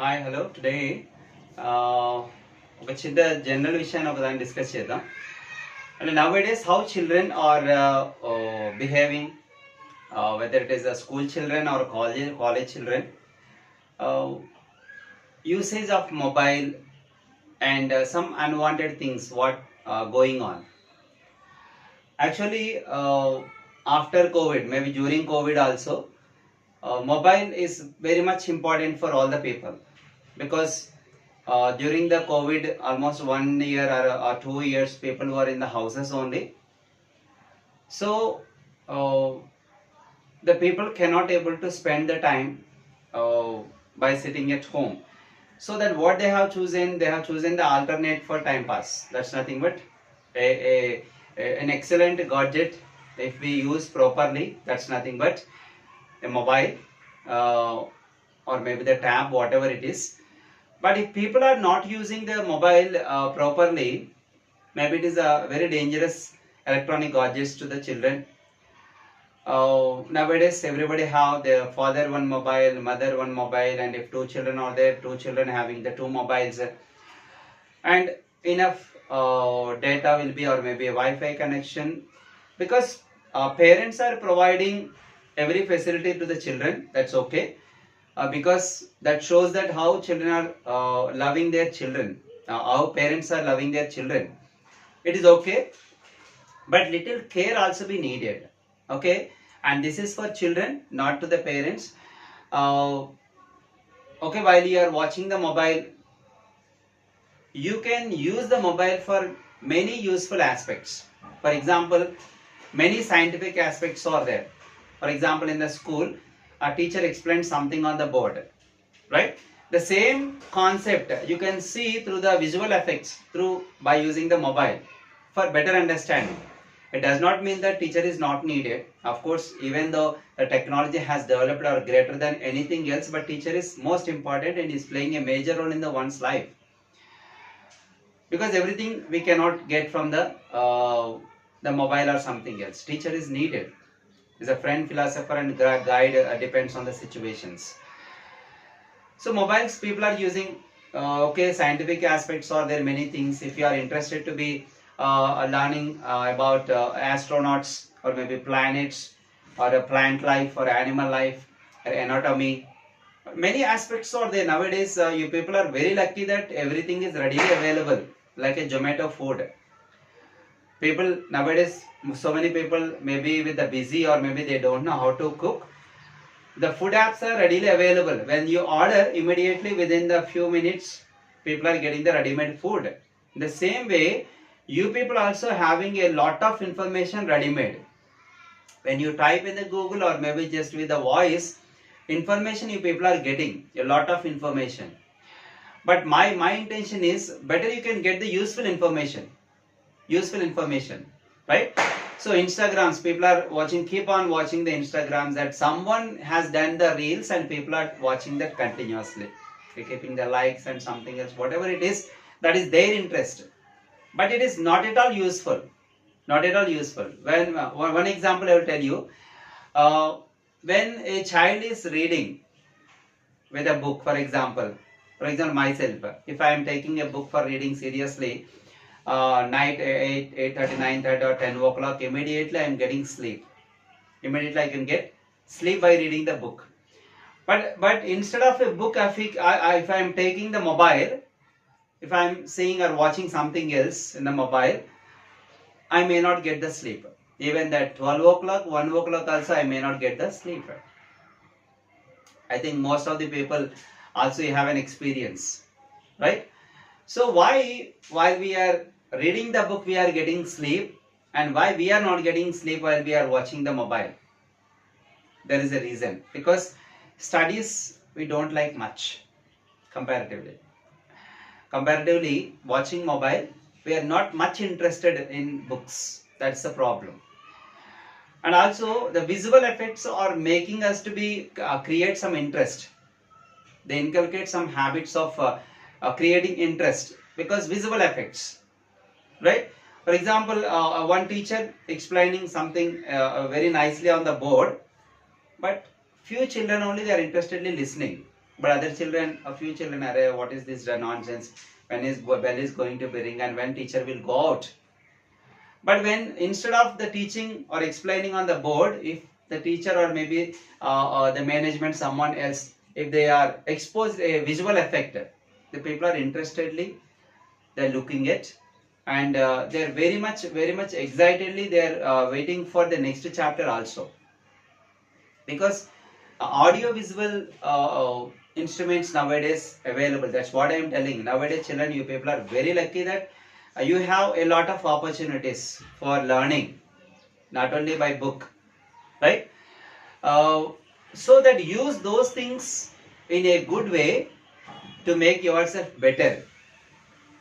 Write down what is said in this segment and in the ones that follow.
Hi hello today ఒక చిన్న general విషయాన్ని ఒకదాన్ని డిస్కస్ చేద్దాం. అంటే nowadays how children are behaving, whether it is the school children or college children, usage of mobile and some unwanted things what going on. Actually, after COVID, maybe during COVID also, mobile is very much important for all the people, because during the COVID almost 1 year or 2 years people were in the houses only. So uh, the people cannot able to spend the time by sitting at home. So that what they have chosen the alternate for time pass. That's nothing but an excellent gadget if we use properly. That's nothing but a mobile, uh, or maybe the tab, whatever it is. But if people are not using the mobile properly, maybe it is a very dangerous electronic gadgets to the children. Nowadays everybody have their father one mobile, mother one mobile, and if two children are there, two children having the two mobiles, and enough data will be, or maybe a Wi-Fi connection, because parents are providing every facility to the children. That's okay, because that shows that how children are loving their children, how parents are loving their children. It is okay, but little care also be needed. Okay, and this is for children, not to the parents. uh, okay, while you are watching the mobile, you can use the mobile for many useful aspects. For example, many scientific aspects are there. For example, in the school, a teacher explains something on the board, right? The same concept you can see through the visual effects through by using the mobile for better understanding. It does not mean that teacher is not needed. Of course, even though the technology has developed or greater than anything else, but teacher is most important and is playing a major role in the one's life, because everything we cannot get from the mobile or something else. Teacher is needed, is a friend, philosopher, and guide, depends on the situations. So mobiles people are using. Okay, scientific aspects are there, many things. If you are interested to be learning about astronauts, or maybe planets, or a plant life, or animal life, or anatomy, many aspects are there. Nowadays you people are very lucky that everything is readily available, like a Zomato food. People nowadays, so many people maybe with the busy, or maybe they don't know how to cook. The food apps are readily available. When you order, immediately within the few minutes people are getting the ready-made food. In the same way, you people also having a lot of information ready-made. When you type in the Google, or maybe just with the voice information, you people are getting a lot of information. But my intention is better you can get the useful information, right? So Instagrams, people are watching, keep on watching the Instagrams, that someone has done the reels and people are watching that continuously. They're keeping the likes and something else, whatever it is, that is their interest. But it is not at all useful, when one example I will tell you. uh, when a child is reading with a book, for example myself, if I am taking a book for reading seriously, night 8:30, 9:30, or 10 o'clock, immediately I am getting sleep. Immediately I can get sleep by reading the book. But instead of a book, if I am taking the mobile, if I am seeing or watching something else in the mobile, I may not get the sleep. Even that 12 o'clock, 1 o'clock also I may not get the sleep. I think most of the people also have an experience, right? So why, while we are reading the book, we are getting sleep, and why we are not getting sleep while we are watching the mobile? There is a reason. Because studies we don't like much. Comparatively watching mobile, we are not much interested in books. That's the problem. And also the visual effects are making us to be create some interest. They inculcate some habits of creating interest, because visual effects, right? For example, one teacher explaining something very nicely on the board, but few children only they are interestedly listening. But other children, a few children are, what is this nonsense? When is bell is going to be ring and when teacher will go out? But when instead of the teaching or explaining on the board, if the teacher or maybe the management, someone else, if they are exposed a visual effect, the people are interestedly they're looking at, and they're very much excitedly they're waiting for the next chapter also, because audio visual instruments nowadays available. That's what I am telling. Nowadays children, you people are very lucky that you have a lot of opportunities for learning, not only by book, right? So that use those things in a good way to make yourself better,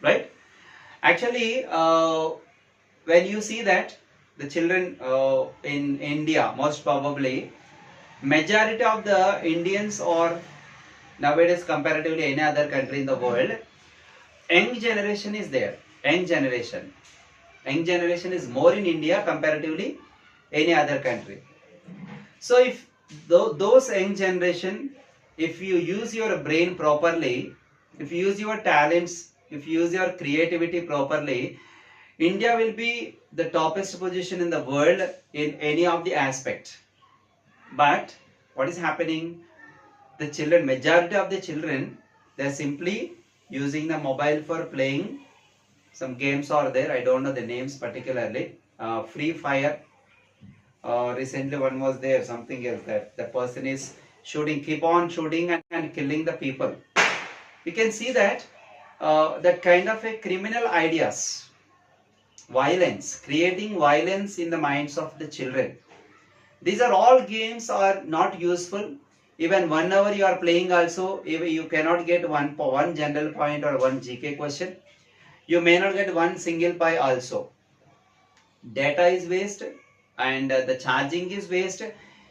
right? Actually, when you see that the children in India, most probably majority of the Indians, or nowadays comparatively any other country in the world, young generation is there. Young generation is more in India comparatively any other country. So if those young generation, if you use your brain properly, if you use your talents, if you use your creativity properly, India will be the toppest position in the world in any of the aspect. But what is happening? The children, majority of the children, they are simply using the mobile for playing. Some games are there, I don't know the names particularly. Free Fire. Recently one was there, something else, that the person is shooting, keep on shooting and killing the people. We can see that that kind of a criminal ideas, violence, creating violence in the minds of the children. These are all games are not useful. Even 1 hour you are playing also, if you cannot get one general point or one GK question. You may not get one single pie also. Data is waste, and the charging is waste.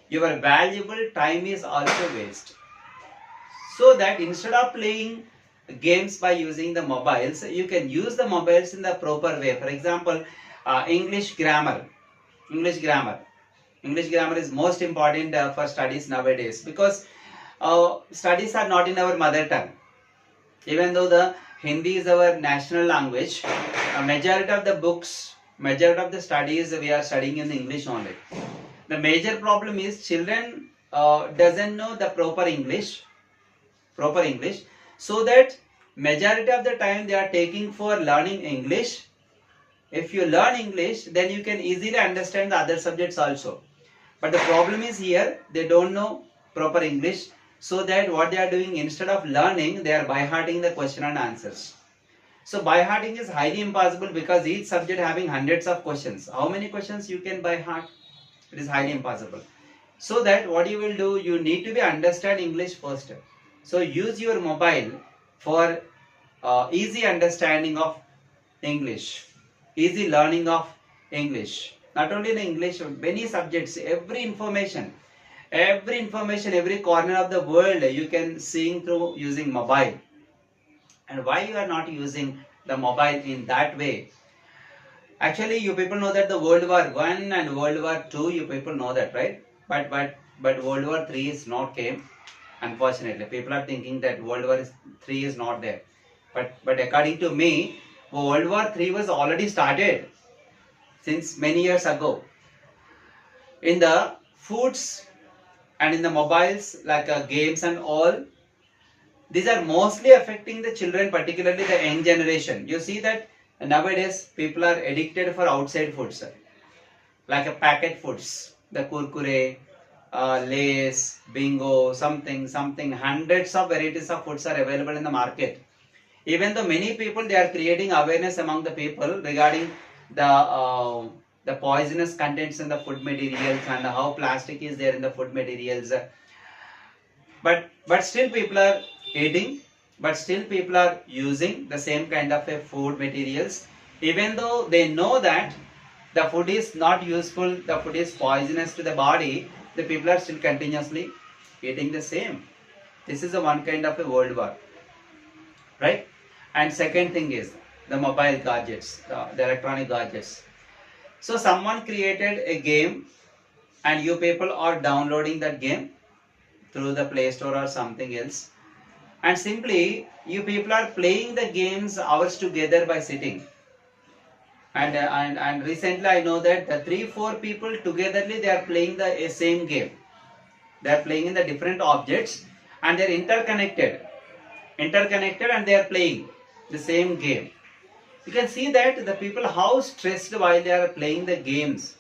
Your valuable time is also waste. So that instead of playing games by using the mobiles, you can use the mobiles in the proper way. For example, English grammar. English grammar is most important for studies nowadays, because studies are not in our mother tongue. Even though the Hindi is our national language, majority of the books, majority of the studies we are studying in English only. The major problem is children doesn't know the proper English, so that majority of the time they are taking for learning English. If you learn English, then you can easily understand the other subjects also. But the problem is here, they don't know proper English, so that what they are doing, instead of learning, they are by-hearting the question and answers. So by-hearting is highly impossible, because each subject having hundreds of questions. How many questions you can by-heart? It is highly impossible. So that what you will do, you need to be understand English first. So use your mobile for easy understanding of English, easy learning of English. Not only in English, many subjects, every information, every corner of the world you can see through using mobile. And why you are not using the mobile in that way? Actually, you people know that the World War I and World War II, you people know that, right? But World War III is not came. Unfortunately, people are thinking that World War III is not there. But according to me, World War III was already started since many years ago. In the foods and in the mobiles, like games and all, these are mostly affecting the children, particularly the young generation. You see that nowadays people are addicted for outside foods, like a packet foods, the kurkure, Lays, Bingo, something, hundreds of varieties of foods are available in the market. Even though many people, they are creating awareness among the people regarding the poisonous contents in the food materials and how plastic is there in the food materials. But still people are eating, but still people are using the same kind of food materials, even though they know that the food is not useful, the food is poisonous to the body. The people are still continuously eating the same. This is a one kind of a world war, right? And second thing is the mobile gadgets, the electronic gadgets. So someone created a game and you people are downloading that game through the Play Store or something else. And simply you people are playing the games hours together by sitting. And recently I know that the 3-4 people togetherly they are playing the same game. They are playing in the different objects and they are interconnected and they are playing the same game. You can see that the people how stressed while they are playing the games.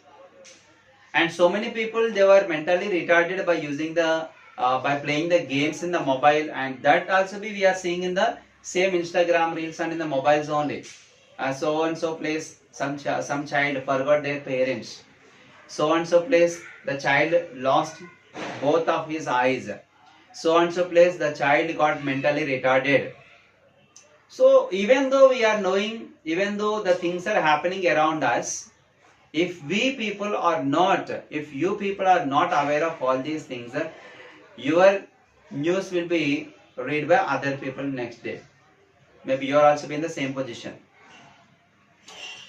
And so many people they were mentally retarded by using the by playing the games in the mobile, and that also we are seeing in the same Instagram reels and in the mobiles only. So and so place some child forgot their parents. So and so place the child lost both of his eyes. So and so place the child got mentally retarded. So even though we are knowing, even though the things are happening around us, if we people are not, if you people are not aware of all these things, your news will be read by other people next day. Maybe you are also in the same position.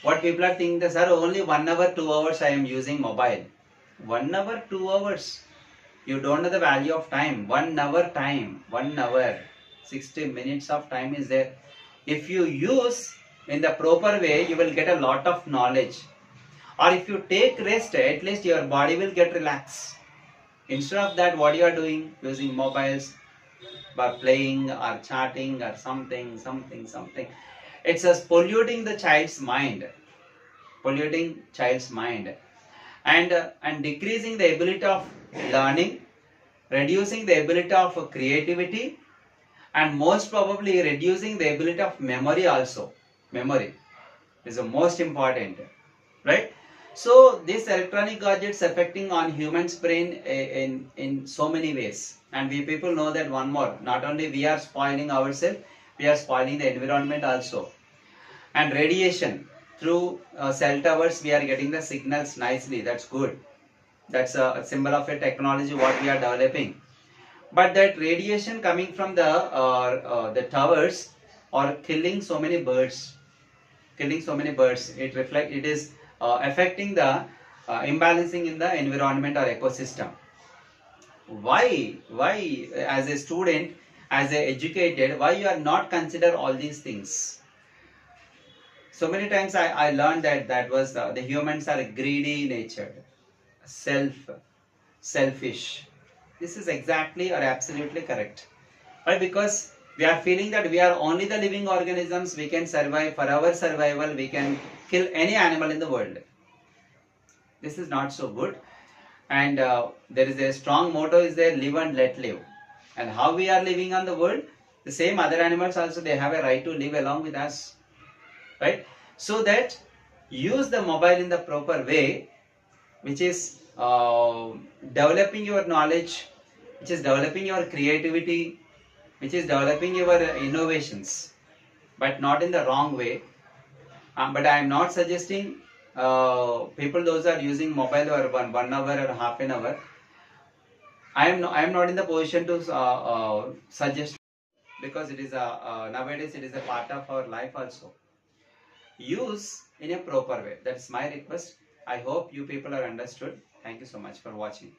What people are thinking that, sir, only 1 hour, 2 hours I am using mobile. 1 hour, 2 hours. You don't know the value of time. 1 hour time, 1 hour, 60 minutes of time is there. If you use in the proper way, you will get a lot of knowledge. Or if you take rest, at least your body will get relaxed. Instead of that, what you are doing? Using mobiles, by playing or chatting or something. It's just polluting the child's mind. Polluting child's mind. And decreasing the ability of learning, reducing the ability of creativity, and most probably reducing the ability of memory also. Memory is the most important, right? So these electronic gadgets affecting on human's brain in so many ways, and we people know that one more. Not only we are spoiling ourselves, we are spoiling the environment also. And radiation through cell towers, we are getting the signals nicely. That's good. That's a symbol of a technology what we are developing. But that radiation coming from the towers are killing so many birds. It is affecting the imbalancing in the environment or ecosystem. Why as a student, as a educated, why you are not consider all these things? So many times I learned that was the humans are greedy natured, selfish. This is exactly or absolutely correct. Why? Because we are feeling that we are only the living organisms, we can survive. For our survival, we can kill any animal in the world. This is not so good. And there is a strong motto is there, live and let live. And how we are living on the world, the same other animals also, they have a right to live along with us. Right? So that use the mobile in the proper way, which is developing your knowledge, which is developing your creativity, which is developing your innovations, but not in the wrong way. But I am not suggesting people those are using mobile or one hour or half an hour. I am not in the position to suggest, because it is nowadays it is a part of our life also. Use in a proper way. That's my request. I hope you people are understood. Thank you so much for watching.